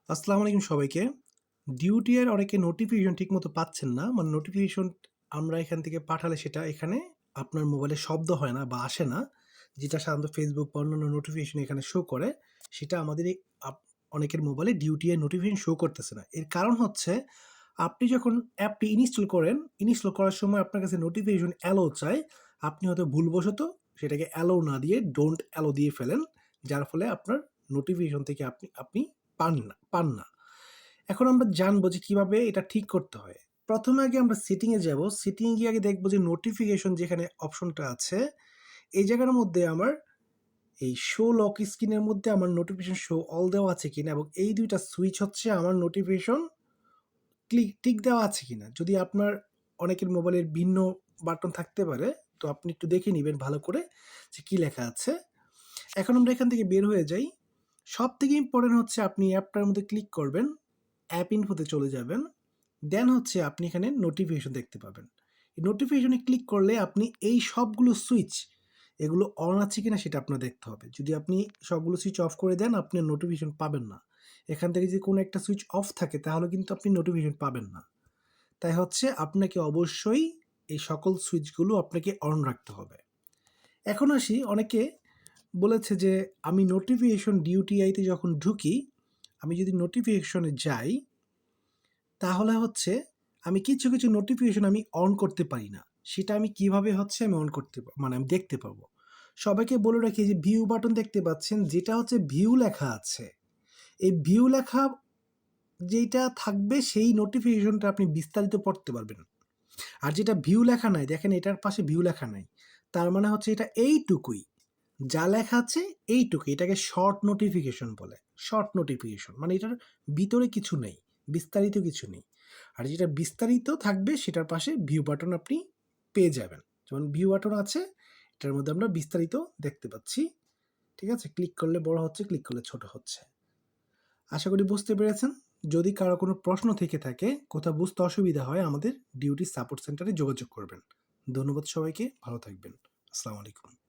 আসসালামু আলাইকুম সবাইকে। ডিউটির অনেকে নোটিফিকেশন ঠিকমতো পাচ্ছেন না। মানে নোটিফিকেশন আমরা এখান থেকে পাঠালে সেটা এখানে আপনার মোবাইলে শব্দ হয় না বা আসে না। যেটা সাধারণত ফেসবুক বা অন্যান্য নোটিফিকেশন এখানে শো করে, সেটা আমাদের এই অনেকের মোবাইলে ডিউটির নোটিফিকেশন শো করতেছে না। এর কারণ হচ্ছে আপনি যখন অ্যাপটি ইনস্টল করেন, ইনস্টল করার সময় আপনার কাছে নোটিফিকেশন অ্যালো চায়। আপনি হয়তো ভুলবশত সেটাকে অ্যালো না দিয়ে ডোন্ট অ্যালো দিয়ে ফেলেন। যার ফলে আপনার নোটিফিকেশন থেকে আপনি আপনি পান না। এখন আমরা জানবো যে কিভাবে এটা ঠিক করতে হয়। প্রথমে আগে আমরা সেটিংয়ে যাব। সেটিংয়ে গিয়ে আগে দেখবো যে নোটিফিকেশন যেখানে অপশনটা আছে, এই জায়গার মধ্যে আমার এই শো লক স্ক্রিনের মধ্যে আমার নোটিফিকেশন শো অল দেওয়া আছে কিনা এবং এই ২ টা সুইচ হচ্ছে আমার নোটিফিকেশন টিক দেওয়া আছে কিনা। যদি আপনার অনেকের মোবাইলের ভিন্ন বাটন থাকতে পারে, তো আপনি একটু দেখে নিবেন ভালো করে যে কি লেখা আছে। এখন আমরা এখান থেকে বের হয়ে যাই। সবথেকে ইম্পোর্টেন্ট হচ্ছে আপনি অ্যাপটার মধ্যে ক্লিক করবেন, অ্যাপ ইনফোতে চলে যাবেন। দেন হচ্ছে আপনি এখানে নোটিফিকেশন দেখতে পাবেন। এই নোটিফিকেশনে ক্লিক করলে আপনি এই সবগুলো সুইচ এগুলো অন আছে কিনা সেটা আপনার দেখতে হবে। যদি আপনি সবগুলো সুইচ অফ করে দেন, আপনি নোটিফিকেশন পাবেন না। এখান থেকে যদি কোনো একটা সুইচ অফ থাকে তাহলে কিন্তু আপনি নোটিফিকেশন পাবেন না। তাই হচ্ছে আপনাকে অবশ্যই এই সকল সুইচগুলো আপনাকে অন রাখতে হবে। এখন আসি, অনেকে বলেছে যে আমি নোটিফিকেশন ডিউটিআইতে যখন ঢুকি, আমি যদি নোটিফিকেশনে যাই তাহলে হচ্ছে আমি কিছু নোটিফিকেশন আমি অন করতে পারি না। সেটা আমি কিভাবে হচ্ছে আমি অন করতে মানে আমি দেখতে পাবো। সবাইকে বলে রাখি যে ভিউ বাটন দেখতে পাচ্ছেন, যেটা হচ্ছে ভিউ লেখা আছে। এই ভিউ লেখা যেটা থাকবে সেই নোটিফিকেশনটা আপনি বিস্তারিত পড়তে পারবেন। আর যেটা ভিউ লেখা নাই, দেখেন এটার পাশে ভিউ লেখা নাই, তার মানে হচ্ছে এটা এইটুকুই, যা লেখা আছে এইটুকু। এটাকে শর্ট নোটিফিকেশন বলে। শর্ট নোটিফিকেশন মানে এটার ভিতরে কিছু নেই, বিস্তারিত কিছু নেই। আর যেটা বিস্তারিত থাকবে সেটার পাশে ভিউ বাটন আপনি পেয়ে যাবেন। যেমন ভিউ বাটন আছে, এটার মধ্যে আমরা বিস্তারিত দেখতে পাচ্ছি। ঠিক আছে, ক্লিক করলে বড় হচ্ছে, ক্লিক করলে ছোট হচ্ছে। আশা করি বুঝতে পেরেছেন। যদি কারো কোনো প্রশ্ন থেকে থাকে, কোথাও বুঝতে অসুবিধা হয়, আমাদের ডিউটি সাপোর্ট সেন্টারে যোগাযোগ করবেন। ধন্যবাদ সবাইকে, ভালো থাকবেন। আসসালামু আলাইকুম।